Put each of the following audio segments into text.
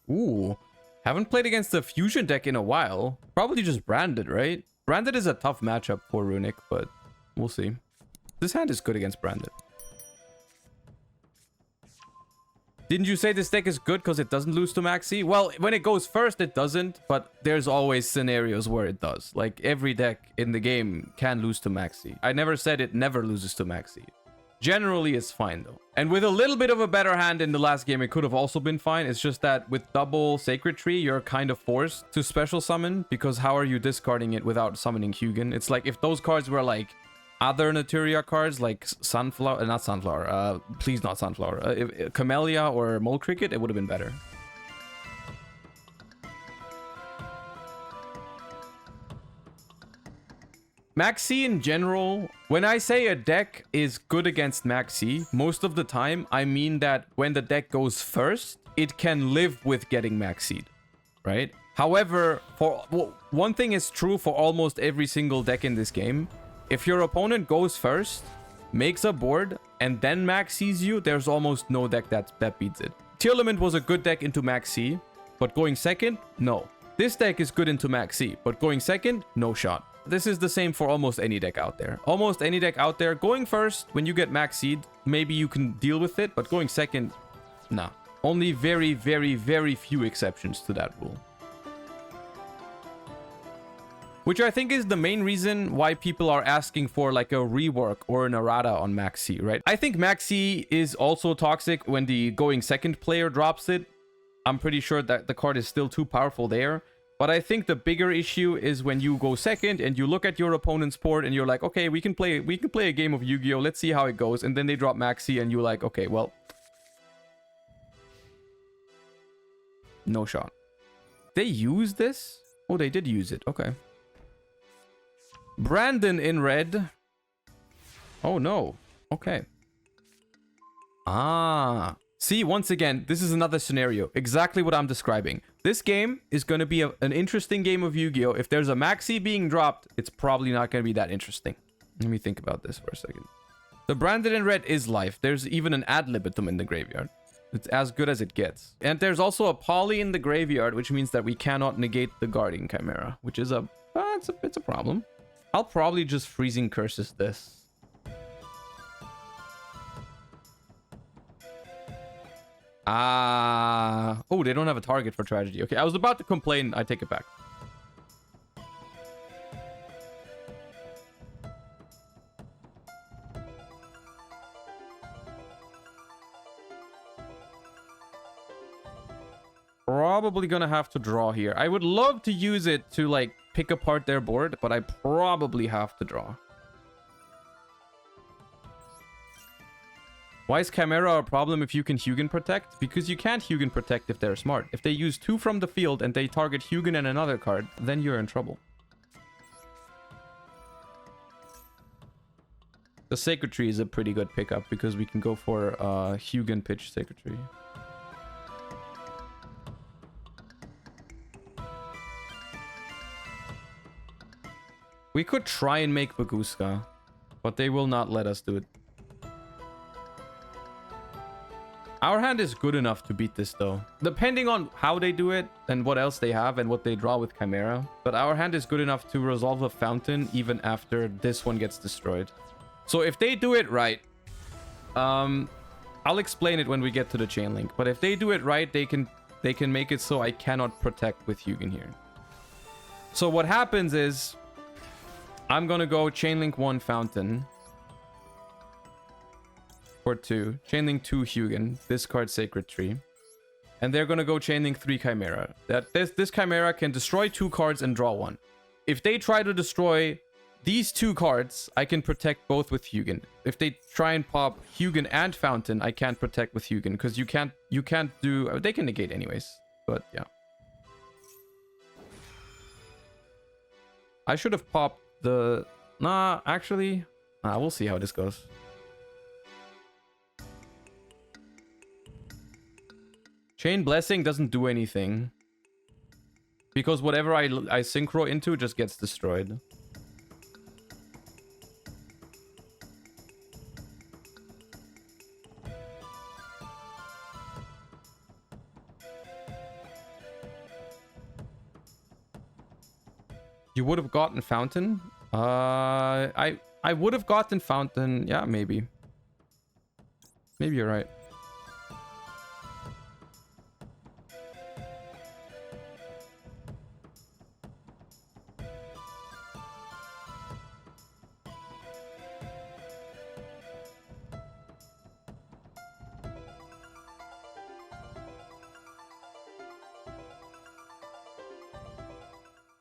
Ooh. Haven't played against the fusion deck in a while. Probably just Branded, right? Branded is a tough matchup for Runic, but we'll see. This hand is good against Branded. Didn't you say this deck is good because it doesn't lose to Maxi? Well, when it goes first, it doesn't, but there's always scenarios where it does. Like, every deck in the game can lose to Maxi. I never said it never loses to Maxi. Generally, it's fine, though. And with a little bit of a better hand in the last game, it could have also been fine. It's just that with double Sacred Tree, you're kind of forced to special summon, because how are you discarding it without summoning Hugin? It's like, if those cards were like other Naturia cards like Sunflower, not Sunflower, please not Sunflower, Camellia or Mole Cricket, it would have been better. Maxi in general, when I say a deck is good against Maxi, most of the time I mean that when the deck goes first, it can live with getting Maxi'd, right? However, one thing is true for almost every single deck in this game. If your opponent goes first, makes a board, and then Maxi's you, there's almost no deck that beats it. Tearlament was a good deck into Maxi, but going second, no. This deck is good into Maxi, but going second, no shot. This is the same for almost any deck out there. Almost any deck out there, going first, when you get Maxi'd, maybe you can deal with it, but going second, nah. Only very, very, very few exceptions to that rule. Which I think is the main reason why people are asking for like a rework or an errata on Maxi, right? I think Maxi is also toxic when the going second player drops it. I'm pretty sure that the card is still too powerful there. But I think the bigger issue is when you go second and you look at your opponent's board and you're like, okay, we can play a game of Yu-Gi-Oh! Let's see how it goes. And then they drop Maxi and you're like, okay, well, no shot. They use this? Oh, they did use it. Okay. Brandon in red. Oh, no. Okay. Ah. See, once again, this is another scenario. Exactly what I'm describing. This game is going to be an interesting game of Yu-Gi-Oh! If there's a Maxi being dropped, it's probably not going to be that interesting. Let me think about this for a second. The Branded in red is life. There's even an ad libitum in the graveyard. It's as good as it gets. And there's also a poly in the graveyard, which means that we cannot negate the Guardian Chimera, which is it's a problem. I'll probably just Freezing Curses this. Oh, they don't have a target for Tragedy. Okay, I was about to complain. I take it back. Probably gonna have to draw here. I would love to use it to like pick apart their board, but I probably have to draw. Why is Chimera a problem if you can Hugin protect? Because you can't Hugin protect if they're smart. If they use 2 from the field and they target Hugin and another card, then you're in trouble. The Sacred Tree is a pretty good pickup because we can go for Hugin pitch Sacred Tree. We could try and make Baguska, but they will not let us do it. Our hand is good enough to beat this though. Depending on how they do it and what else they have and what they draw with Chimera. But our hand is good enough to resolve a Fountain even after this one gets destroyed. So if they do it right, I'll explain it when we get to the chain link. But if they do it right, they can make it so I cannot protect with Hugin here. So what happens is I'm gonna go Chainlink 1 Fountain. For 2. Chainlink 2 Hugin. Discard Sacred Tree. And they're gonna go Chainlink 3 Chimera. This Chimera can destroy 2 cards and draw 1. If they try to destroy these 2 cards, I can protect both with Hugin. If they try and pop Hugin and Fountain, I can't protect with Hugin. Because you can't do... They can negate anyways. But yeah. I should have popped the... Nah, actually... we'll see how this goes. Chain Blessing doesn't do anything. Because whatever I synchro into just gets destroyed. You would have gotten Fountain. I would have gotten Fountain. Yeah, maybe. Maybe you're right.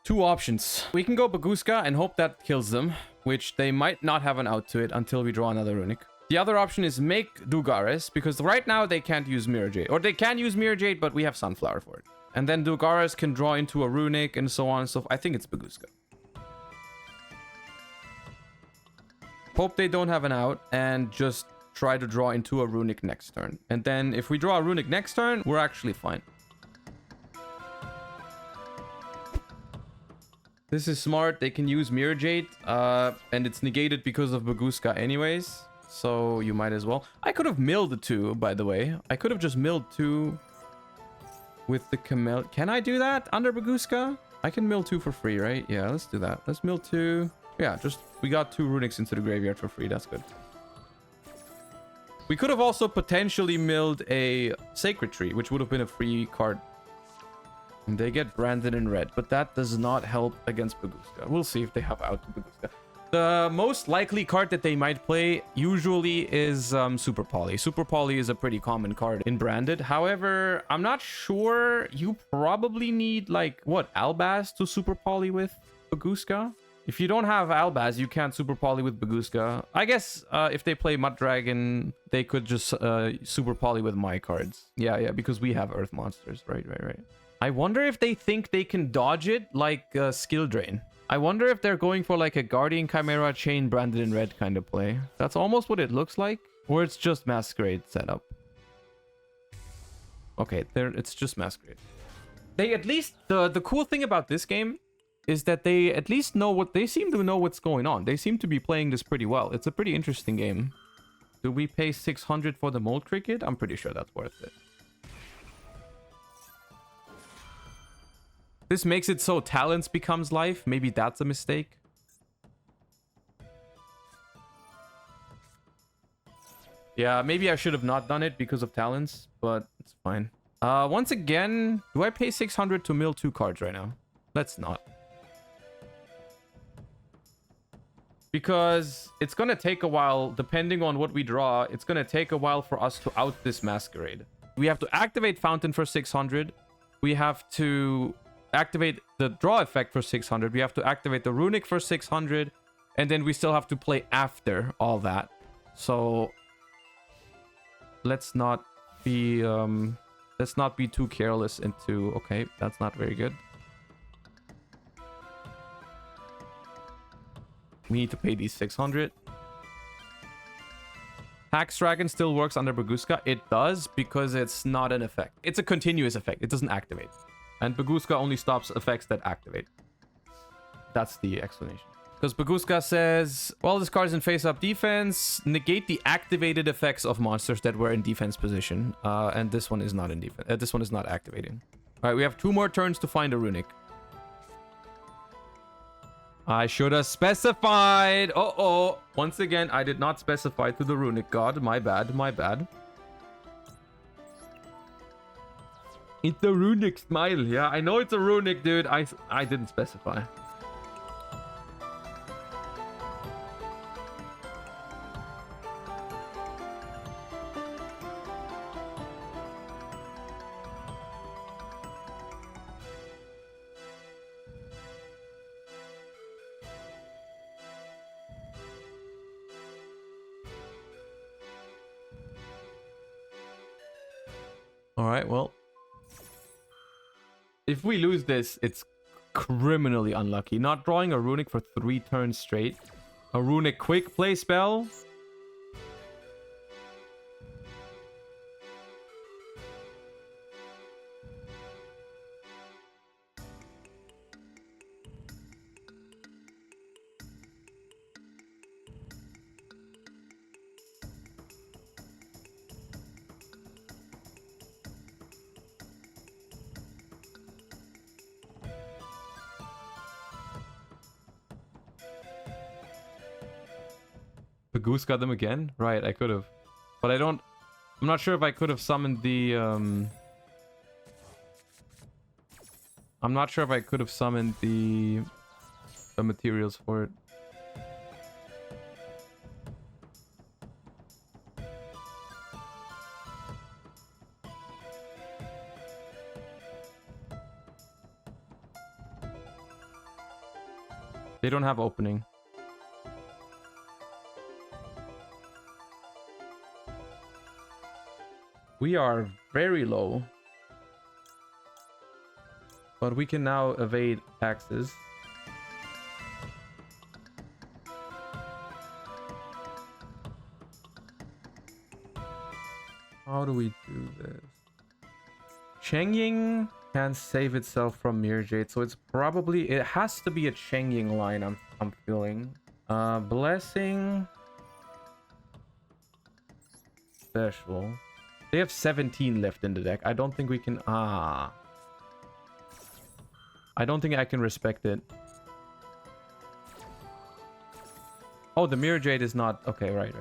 Two options. We can go Baguska and hope that kills them, which they might not have an out to it until we draw another runic. The other option is make Dugares, because right now they can't use Mirror Jade. Or they can use Mirror Jade, but we have Sunflower for it. And then Dugares can draw into a runic and so on. So I think it's Baguska. Hope they don't have an out and just try to draw into a runic next turn. And then if we draw a runic next turn, we're actually fine. This is smart. They can use Mirror Jade, and it's negated because of Baguska anyways. So you might as well. I could have milled 2, by the way. I could have just milled 2 with the Camel. Can I do that under Baguska? I can mill 2 for free, right? Yeah, let's do that. Let's mill 2. Yeah, just we got 2 runics into the graveyard for free. That's good. We could have also potentially milled a Sacred Tree, which would have been a free card. And they get branded in red, but that does not help against Baguska. We'll see if they have out to Baguska. The most likely card that they might play usually is Super Poly. Super Poly is a pretty common card in branded. However, I'm not sure. You probably need, like, what, Albaz to Super Poly with Baguska? If you don't have Albaz, you can't Super Poly with Baguska. I guess if they play Mud Dragon, they could just Super Poly with my cards. Yeah, because we have Earth Monsters. Right. I wonder if they think they can dodge it like Skill Drain. I wonder if they're going for like a Guardian Chimera Chain branded in red kind of play. That's almost what it looks like. Or it's just Masquerade setup. Okay, it's just Masquerade. They at least... The cool thing about this game is that they at least know what... They seem to know what's going on. They seem to be playing this pretty well. It's a pretty interesting game. Do we pay 600 for the Mold Cricket? I'm pretty sure that's worth it. This makes it so Talents becomes life. Maybe that's a mistake. Yeah, maybe I should have not done it because of Talents, but it's fine. Once again, do I pay 600 to mill 2 cards right now? Let's not. Because it's going to take a while, depending on what we draw, it's going to take a while for us to out this Masquerade. We have to activate Fountain for 600. We have to... activate the draw effect for 600. We have to activate the runic for 600, and then we still have to play after all that. So let's not be too careless into... Okay, that's not very good. We need to pay these 600. Hax Dragon still works under Baguska. It does, because it's not an effect. It's a continuous effect. It doesn't activate. And Baguska only stops effects that activate. That's the explanation. Because Baguska says, well, this card's in face-up defense. Negate the activated effects of monsters that were in defense position. And this one is not in defense. This one is not activating. All right, we have 2 more turns to find a runic. I should have specified. Uh-oh. Once again, I did not specify to the runic god. My bad, my bad. It's a runic smile. Yeah, I know it's a runic, dude. I didn't specify. All right, well. If we lose this, it's criminally unlucky. Not drawing a runic for 3 turns straight. A runic quick play spell. goose got them again? Right, I could have. But I don't... I'm not sure if I could have summoned the... I'm not sure if I could have summoned the materials for it. They don't have opening. We are very low. But we can now evade taxes. How do we do this? Chengying can save itself from Mirror Jade, so it's probably... It has to be a Chengying line, I'm feeling. Blessing... Special. They have 17 left in the deck. I don't think we can... I don't think I can respect it. Oh, the Mirror Jade is not... Okay, right.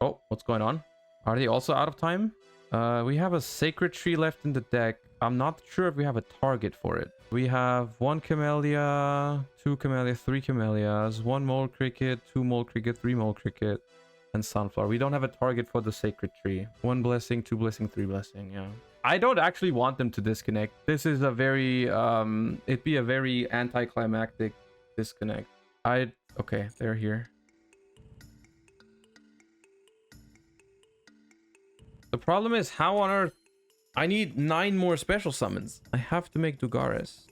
Oh, what's going on? Are they also out of time? We have a Sacred Tree left in the deck. I'm not sure if we have a target for it. We have 1 Camellia, 2 Camellia, 3 Camellias, 1 Mole Cricket, 2 Mole Cricket, 3 Mole Cricket, and Sunflower. We don't have a target for the Sacred Tree. 1 Blessing, 2 Blessing, 3 Blessing, yeah. I don't actually want them to disconnect. This is a very, it'd be a very anticlimactic disconnect. Okay, they're here. The problem is, how on earth... I need 9 more special summons. I have to make Dugares.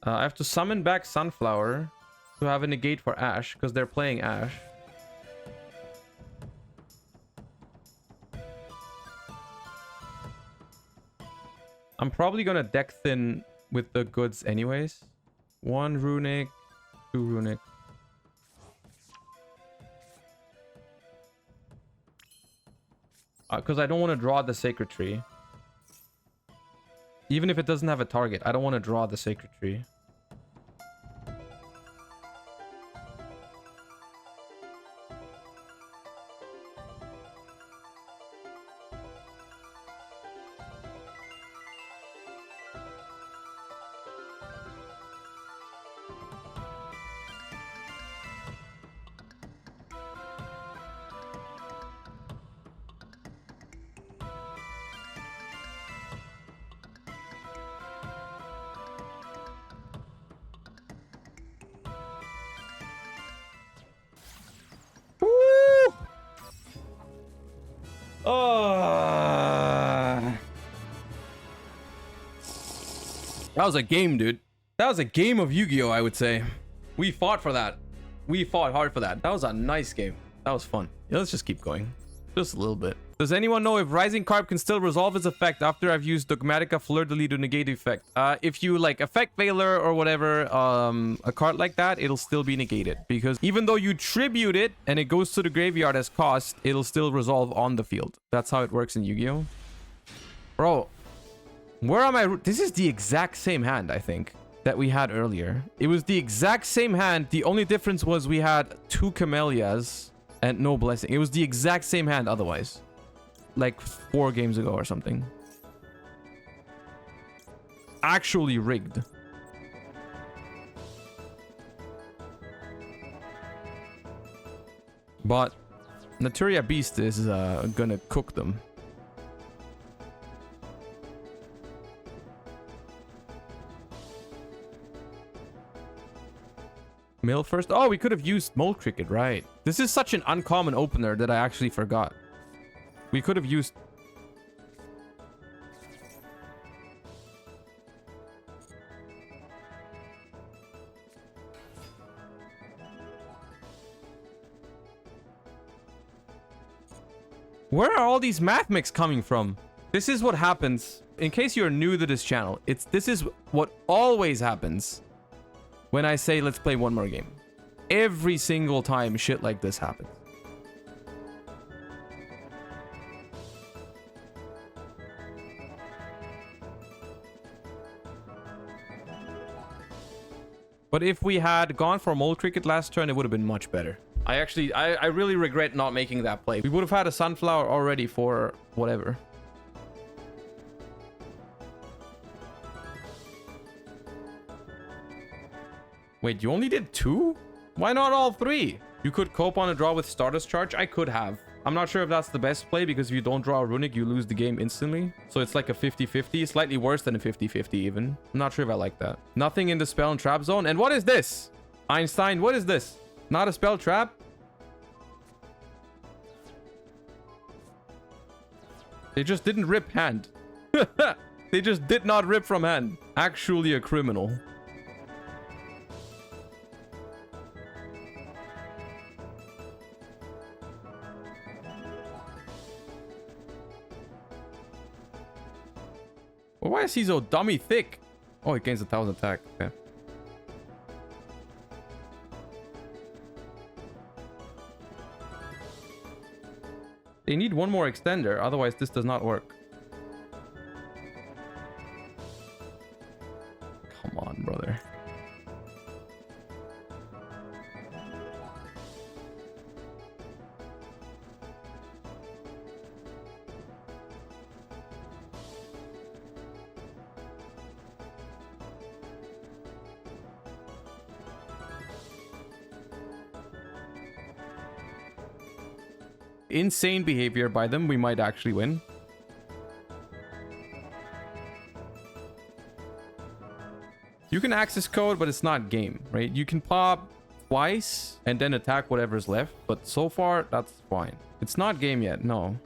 I have to summon back Sunflower to have a negate for Ash, because they're playing Ash. I'm probably gonna deck thin with the goods anyways. 1 Runic, 2 Runic. Because I don't want to draw the Sacred Tree. Even if it doesn't have a target, I don't want to draw the Sacred Tree. That was a game, dude. That was a game of Yu-Gi-Oh, I would say. We fought for that. We fought hard for that. That was a nice game. That was fun. Yeah, let's just keep going. Just a little bit. Does anyone know if Rising Carp can still resolve its effect after I've used Dogmatica Fleur-de-Lis to negate the effect? If you like Effect Veiler or whatever, a card like that, it'll still be negated. Because even though you tribute it and it goes to the graveyard as cost, it'll still resolve on the field. That's how it works in Yu-Gi-Oh. Bro, where am I? This is the exact same hand, I think, that we had earlier. It was the exact same hand. The only difference was we had 2 Camellias and no Blessing. It was the exact same hand otherwise. Like 4 games ago or something. Actually rigged. But Naturia Beast is gonna cook them. Mill first. Oh, we could have used Mole Cricket, right? This is such an uncommon opener that I actually forgot. We could have used... Where are all these Mathmechs coming from? This is what happens. In case you're new to this channel, this is what always happens when I say let's play one more game. Every single time shit like this happens. But if we had gone for Mole Cricket last turn, it would have been much better. I really regret not making that play. We would have had a Sunflower already for whatever. Wait, you only did 2? Why not all 3? You could cope on a draw with Stardust Charge. I could have. I'm not sure if that's the best play because if you don't draw a Runic, you lose the game instantly. So it's like a 50-50, slightly worse than a 50-50 even. I'm not sure if I like that. Nothing in the spell and trap zone. And what is this? Einstein, what is this? Not a spell trap? They just didn't rip hand. They just did not rip from hand. Actually a criminal. Well, why is he so dummy thick? Oh, he gains 1,000 attack. Okay. They need one more extender, otherwise this does not work. Come on, brother. Insane behavior by them, we might actually win. You can access code, but it's not game, right? You can pop twice and then attack whatever's left, but so far that's fine. It's not game yet, no.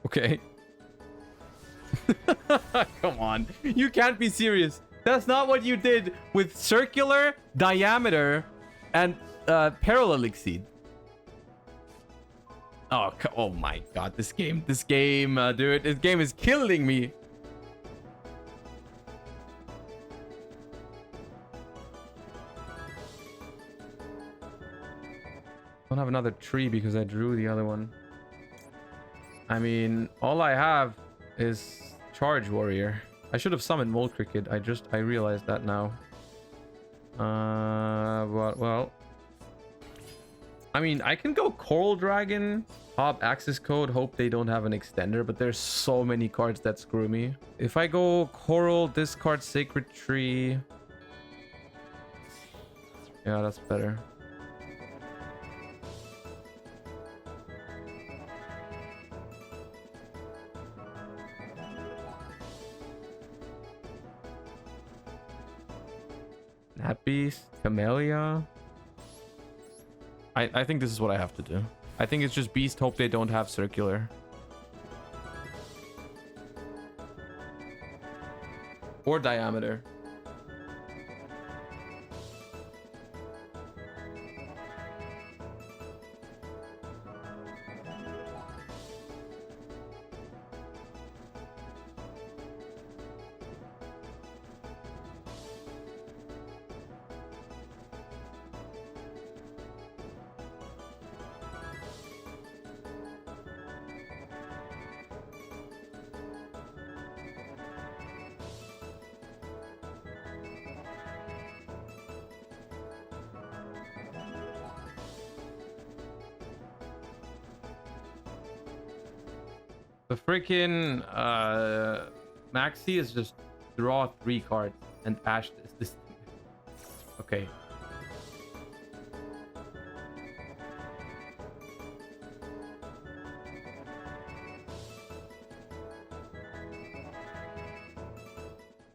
Okay. Come on, you can't be serious. That's not what you did with circular, diameter, and parallel exceed. Oh my god, this game, dude, this game is killing me. Don't have another tree because I drew the other one. I mean, all I have is Charge Warrior. I should have summoned Mole Cricket. I realized that now. But, well. I mean, I can go Coral Dragon, pop Access Code, hope they don't have an extender, but there's so many cards that screw me. If I go Coral, discard Sacred Tree. Yeah, that's better. Beast, Camellia. I think this is what I have to do. I think it's just Beast, hope they don't have circular. Or diameter. The freaking Maxi is just draw 3 cards and Ash this. Okay.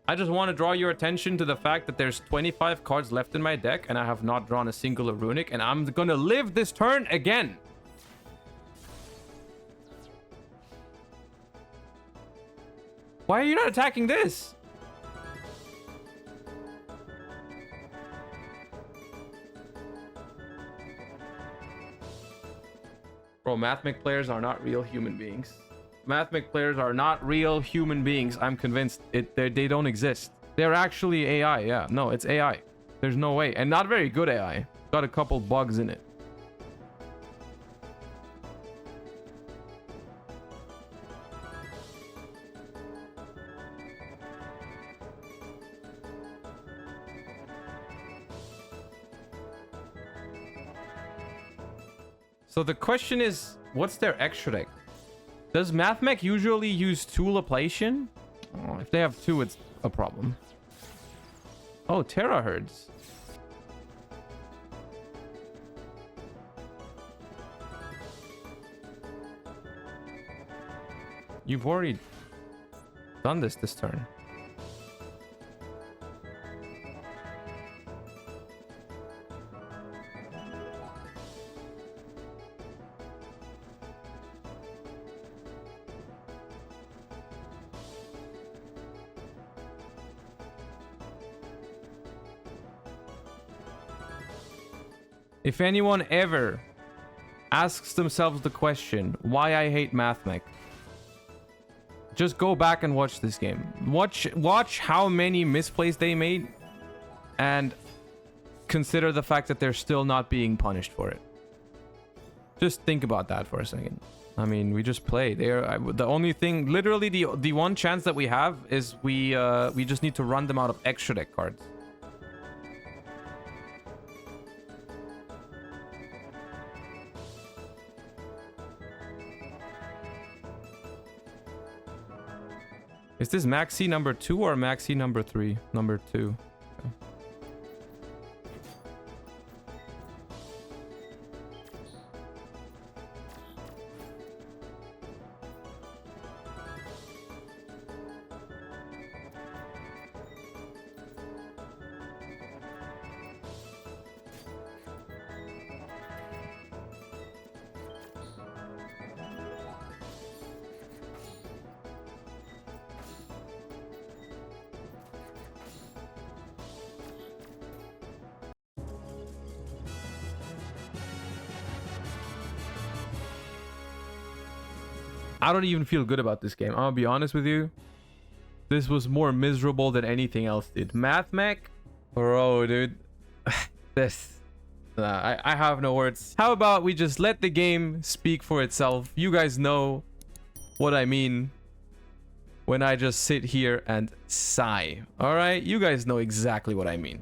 I just want to draw your attention to the fact that there's 25 cards left in my deck and I have not drawn a single runic, and I'm gonna live this turn again. Why are you not attacking this? Bro, Mathmech players are not real human beings. Mathmech players are not real human beings. I'm convinced they don't exist. They're actually AI. Yeah, no, it's AI. There's no way. And not very good AI. Got a couple bugs in it. So the question is, what's their extra deck? Does Mathmech usually use tool ablation? Oh, if they have two, it's a problem. Oh, terahertz. You've already done this turn. If anyone ever asks themselves the question, why I hate Mathmech, just go back and watch this game. Watch how many misplays they made and consider the fact that they're still not being punished for it. Just think about that for a second. I mean, we just play. The only thing, literally the one chance that we have is we just need to run them out of extra deck cards. Is this Maxi number 2 or Maxi number 3? Number 2. Okay. I don't even feel good about this game. I'm gonna be honest with you. This was more miserable than anything else did. Mathmech? Bro, dude. This. I have no words. How about we just let the game speak for itself? You guys know what I mean when I just sit here and sigh. Alright? You guys know exactly what I mean.